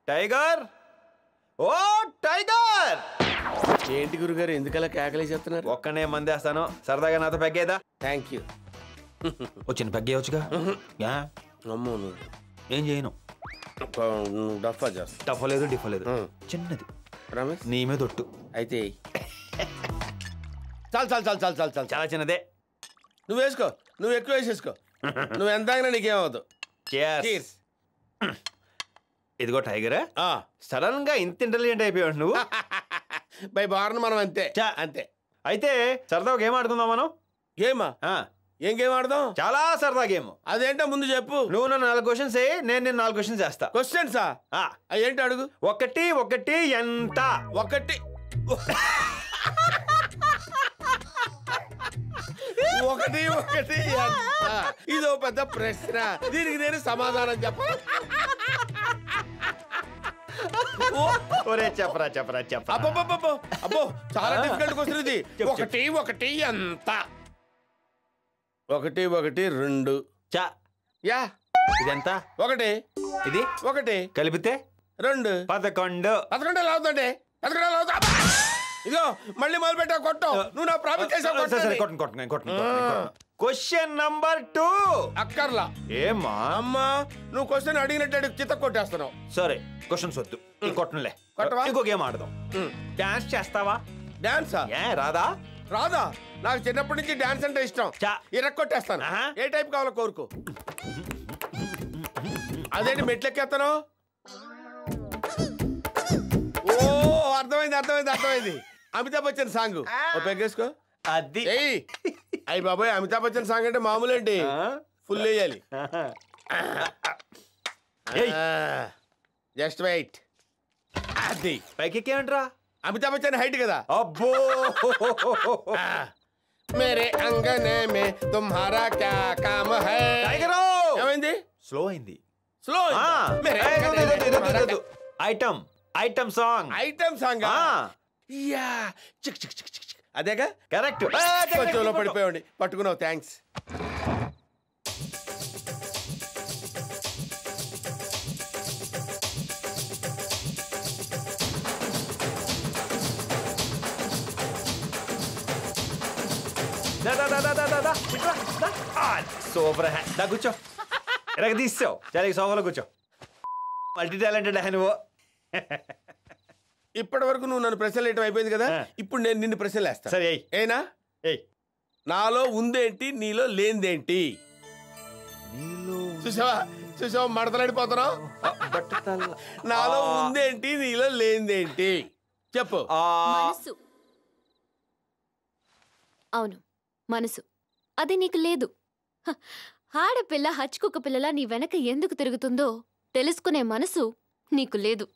Tiger ఓ tiger ఏంటి గురుగారు ఎందుకలా కేకలే చెప్తున్నారు? ఒక్కనే మందేస్తాను సరదాగా నాతో పెగ్గేదా? Thank you. వచ్చిన పెగ్గేయచ్చుగా. అమ్మో నువ్వు ఏం చేయను. డఫా చేస్తా. టఫలేదు డిఫలేదు చిన్నది రమేష్ నీ మీద ఒట్టు. అయితే చాలు చాలు చాలు చాలు చాలు చాలు చాలా చిన్నదే. నువ్వు వేసుకో, నువ్వు ఎక్కువ వేసేసుకో. నువ్వు ఎంత తాగినా నీకేమవుతుంది. ఇదిగో టైగర్, సడన్ గా ఇంత ఇంటెలిజెంట్ అయిపోయావు నువ్వు. బై బార్న్ మనం అంతే అంతే. అయితే సరదా గేమ్ ఆడుకుందాం మనం. గేమా? ఏం గేమ్ ఆడదాం? చాలా సరదా గేమ్. అదేంటో ముందు చెప్పు. నువ్వు నన్ను 4 క్వశ్చన్స్ వేయి, నేను 4 క్వశ్చన్స్ వేస్తా. క్వశ్చన్సా? ఏంటి అడుగు. ఒకటి ఒకటి ఎంత? ఒకటి ఒకటి ఒకటి ఇదో పెద్ద ప్రశ్న, దీనికి నేను సమాధానం చెప్పాలి. చెప్పరా చెప్పరా చెప్ప. అబ్బో చాలా డిఫికల్ట్ క్వశ్చన్ ఇది. ఒకటి ఒకటి ఎంత? ఒకటి ఒకటి 2. యా ఇదెంత? ఒకటి. ఇది ఒకటి కలిపితే 2. 11. 11 ఎలా అవుతుందండి? 11 ఎలా అవుతా? ఇదిగో మళ్ళీ మొదలు పెట్టావు కొట్టం. నువ్వు నా ప్రామిస్ చేసావు. Question number 2. అక్కర్లా. ఏమా అమ్మా నువ్వు క్వశ్చన్ అడిగినట్టు చిత్త కొట్టేస్తున్నావు. సరే క్వశ్చన్స్ వద్దు, ఈ కొట్టనులే. ఇంకో గేమ్ ఆడదాం. డాన్స్ చేస్తావా? డాన్సా? ఏ రాదా? రాదా? నాకు చిన్నప్పటి నుంచి డాన్స్ అంటే ఇష్టం. ఇరక్కొట్టేస్తాను. ఏ టైప్ కావాలో కోరుకో. అదేంటి మెట్లెక్కేస్తాను? ఓ అర్థమైంది అర్థమైంది అర్థమైంది. అమితాబ్ బచ్చన్ సాంగ్ పెగ్గేసుకో. అది అయ్యి బాబాయ్, అమితాబ్ బచ్చన్ సాంగ్ అంటే మామూలు ఏంటి, ఫుల్ వేయాలి. Just wait. అది పైకి ఏమంటారా? అమితాబ్ బచ్చన్ హైట్ కదా. అబ్బో మేరే అంగనే మే తుమ్హారా క్యా కామ్ హై. ఏమైంది? స్లో అయింది. Slow item item song. Item song అదేగా కరెక్ట్. కొంచెంలో పడిపోయండి. పట్టుకున్నావు, థ్యాంక్స్. సూపర్. దా కూర్చో. ఎలాగ తీసావు? చాలా సోఫాలో కూర్చో. మల్టీ టాలెంటెడ్ నువ్వు. ఇప్పటి వరకు నువ్వు నన్ను ప్రశ్నలు వేయటం అయిపోయింది కదా, ఇప్పుడు నేను నిన్ను ప్రశ్నలు వేస్తా. సరే ఏనా? నాలో ఉందేంటి నీలో లేనిదేంటి? చూసావా చూసావా మడతలాడిపోతున్నావు. నాలో ఉందేంటి నీలో లేనిదేంటి చెప్పు. మనసు. అవును మనసు. అది నీకు లేదు. ఆడపిల్ల హచ్చుకుక్క పిల్లలా నీ వెనక ఎందుకు తిరుగుతుందో తెలుసుకునే మనసు నీకు లేదు.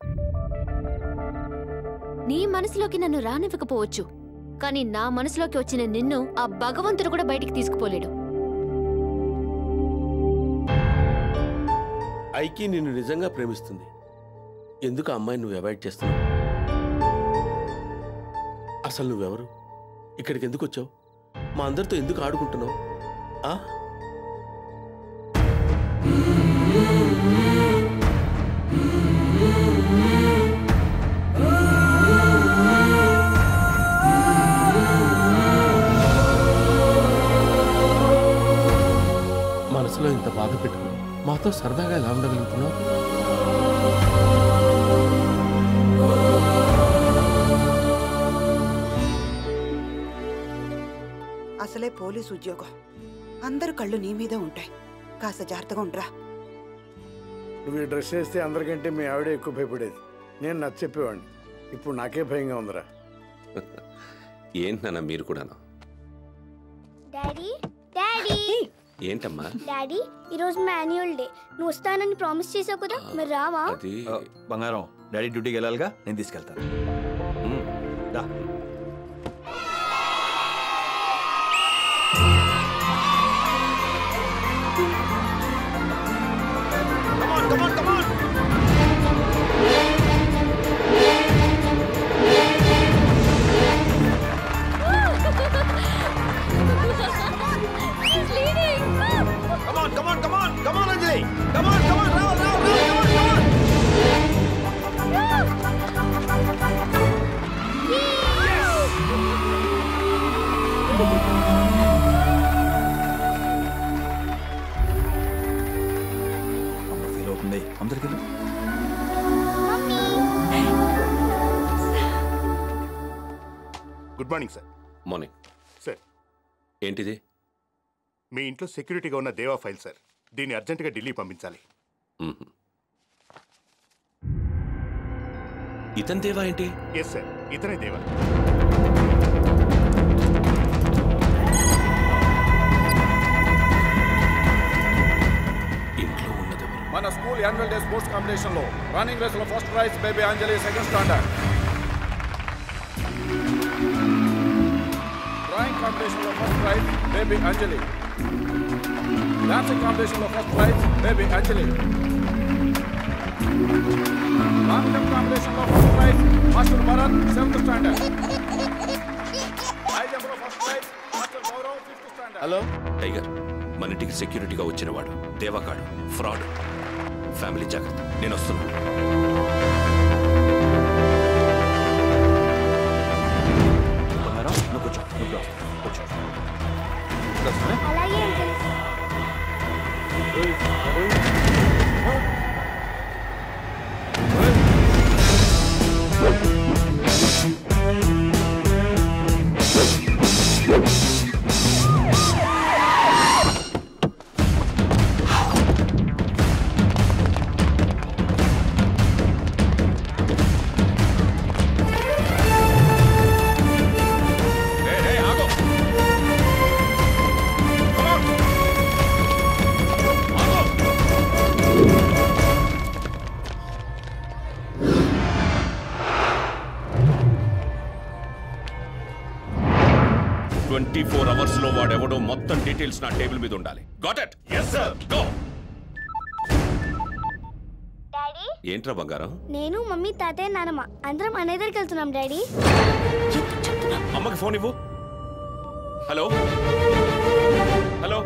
నీ మనసులోకి నన్ను రానివ్వకపోవచ్చు, కానీ నా మనసులోకి వచ్చిన నిన్ను ఆ భగవంతుడు కూడా బయటికి తీసుకుపోలేడు. ఐకి నిన్ను నిజంగా ప్రేమిస్తుంది. ఎందుకు ఆ అమ్మాయిని నువ్వు అవాయిడ్ చేస్తున్నావు? అసలు నువ్వెవరు? ఇక్కడికి ఎందుకు వచ్చావు? మా అందరితో ఎందుకు ఆడుకుంటున్నావు? మనసులో ఇంత బాధ పెట్టుకుని మాతో సరదాగా ఎలా ఉండగలుగుతున్నావు? అసలే పోలీసు ఉద్యోగం, అందరు కళ్ళు నీ మీదే ఉంటాయి. కాస్త జాగ్రత్తగా ఉండరా. నువ్వు ఈ డ్రెస్ వేస్తే అందరికంటే మీ ఆవిడ ఎక్కువ భయపడేది. నేను నచ్చ చెప్పేవాడిని. ఇప్పుడు నాకే భయంగా ఉందిరా. ఏంటన్నా మీరు కూడాను? డాడీ డాడీ ఏంటమ్మా? డాడీ ఈరోజు మాన్యువల్ డే, నువ్వు వస్తానని ప్రామిస్ చేసావు కదా, మరి రావా? బంగారం, డాడీ డ్యూటీకి వెళ్ళాలిగా, నేను తీసుకెళ్తాను. Good morning sir. Morning sir, ఏంటిది? మీ ఇంట్లో సెక్యూరిటీగా ఉన్న దేవా ఫైల్ సార్. దీన్ని అర్జెంటుగా ఢిల్లీ పంపించాలి. ఇతని దేవా ఏంటి? ఎస్ సార్, ఇతనే దేవా. ఇంట్లో ఉన్నది మన school annual day sports competition లో రన్నింగ్ రేస్ లో first prize baby Anjali, second standard. Drawing competition లో first prize baby Anjali. Dancing competition లో first prize baby Anjali. Long jump competition లో first prize master Bharat, seventh standard. High jump లో first prize master Gaurav, fifth standard. Hello tiger, మన ఇంటికి సెక్యూరిటీగా వచ్చినవాడు దేవకాడు, fraud. Family జాగ్రత్త, నేను వస్తున్నాను. నువ్వు కూర్చో, కూర్చో. అలాగే అంకుల్. 24 hours లో వాడెవడో మొత్తం డీటెయిల్స్ నా టేబుల్ మీద ఉండాలి. Got it? yes sir, go. Daddy, ఏంట్రా బంగారం? నేను మమ్మీ, తాతయ్య, నానమ్మ అందరం అనే దగ్గరికి వెళ్తున్నాం డాడీ. అమ్మకి ఫోన్ ఇవ్వు. Hello hello.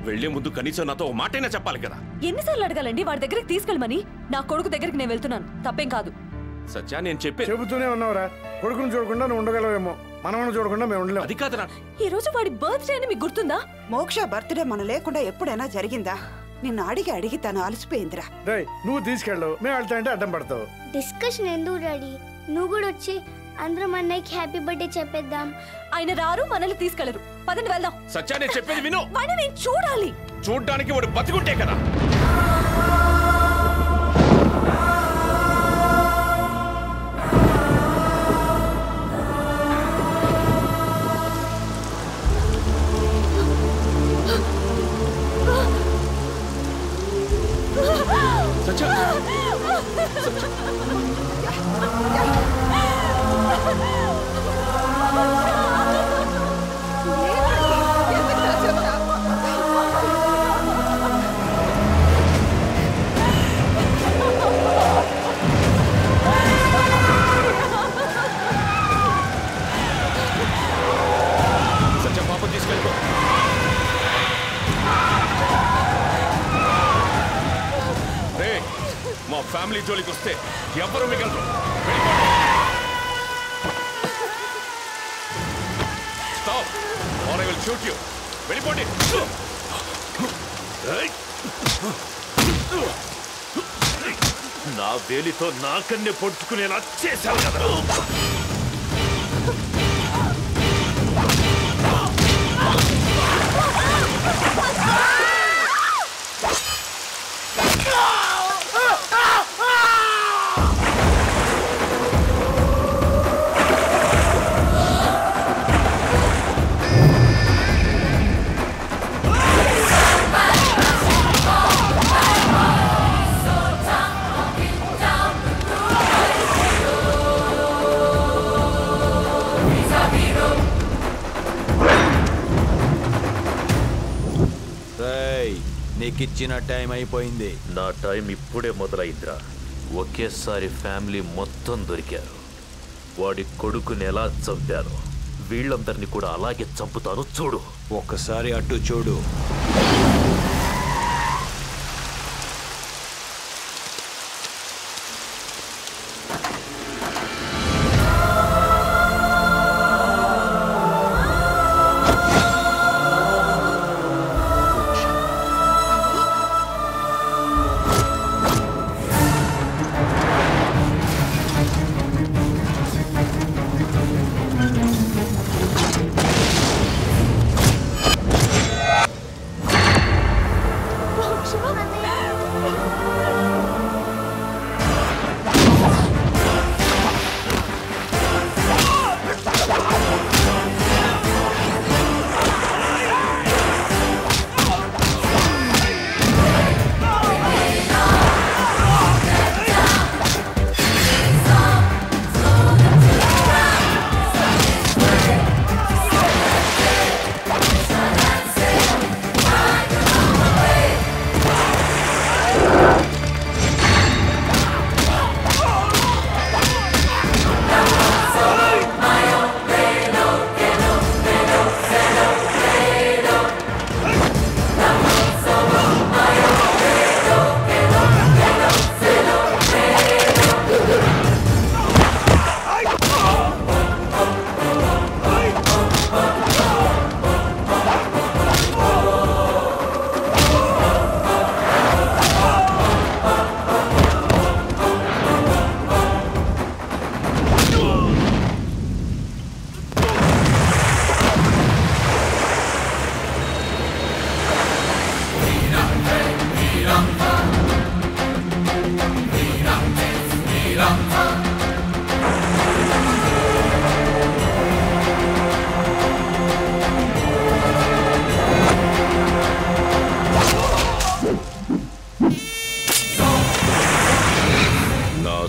వెళ్లే ముందు కనీసం నాతో ఓ మాటైనా చెప్పాలి కదా. ఎన్నిసార్లు అడగాలండి వాడి దగ్గరికి తీసుకెళ్ళమని? నా కొడుకు దగ్గరికి నేను వెళ్తున్నాను, తప్పేం కాదు. సత్యా, నేను చెబుతూనే ఉన్నావురా. కొడుకును చూడకుండా నువ్వు ఉండగలవేమో, మనమను చూడకుండా మేము ఉండలేము. అది కాదు. ఈ రోజు వాడి బర్త్డే అని మీకు గుర్తుందా? మోక్ష బర్త్డే మన లేకుండా ఎప్పుడైనా జరిగిందా? నిన్ను అడిగి తను అలసిపోయిందిరా. నువ్వు తీసుకెళ్ళవు, మేము వెళ్తా అంటే అడ్డం పడతావు. డిస్కషన్ ఎందుకు డాడీ? నువ్వు కూడా వచ్చి అందరం అన్నయ్యకి హ్యాపీ బర్త్డే చెప్పేద్దాం. ఆయన రారు, మనల్ని తీసుకెళ్లరు. పదండి వెళ్దాం. సత్యా, నేను చెప్పేది విను. వాడిని నేను చూడాలి. చూడ్డానికి వాడు బతికుంటే కదా. సత్యా, సత్యా పాపం తీసుకెళ్ళిపో. రే, మా ఫ్యామిలీ జోలికి వస్తే ఎవరు మిగలరు. Stop or I will shoot you. వెళ్ళిపోండి. నా వేలితో నాకన్నే పొడుచుకునేలా చేశావు కదా. నీకిచ్చిన టైం అయిపోయింది. నా టైం ఇప్పుడే మొదలైందిరా. ఒకేసారి ఫ్యామిలీ మొత్తం దొరికారు. వాడి కొడుకుని ఎలా చంపాను వీళ్ళందరినీ కూడా అలాగే చంపుతాను చూడు. ఒక్కసారి అటు చూడు.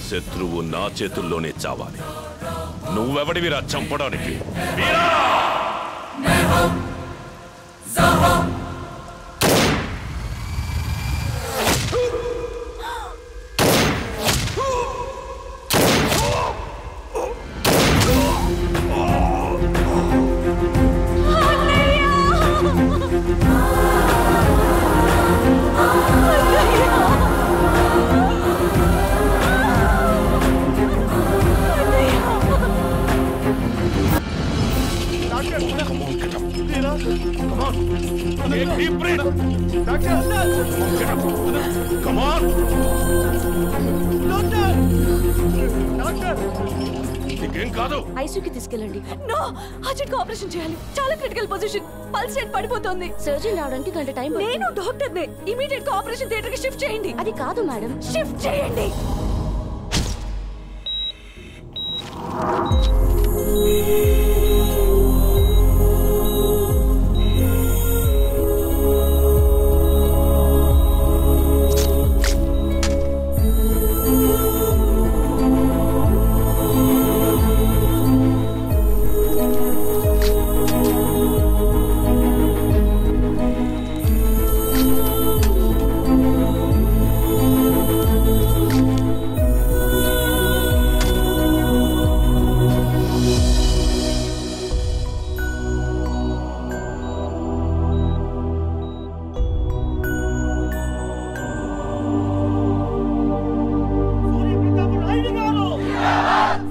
శత్రువు నా చేతుల్లోనే చావాలి. నువ్వెవడివిరా చంపడానికి? ఐసీయూకి తీసుకెళ్ళండి. నో, అర్జెంట్ ఆపరేషన్ చేయాలి. చాలా క్రిటికల్ పొజిషన్. పల్స్ రేట్ పడిపోతుంది. సర్జరీ రావడానికి గంట టైం. నేను డాక్టర్నే. ఇమీడియట్ గా ఆపరేషన్ థియేటర్ కి షిఫ్ట్ చేయండి. అది కాదు మేడం, షిఫ్ట్ చేయండి.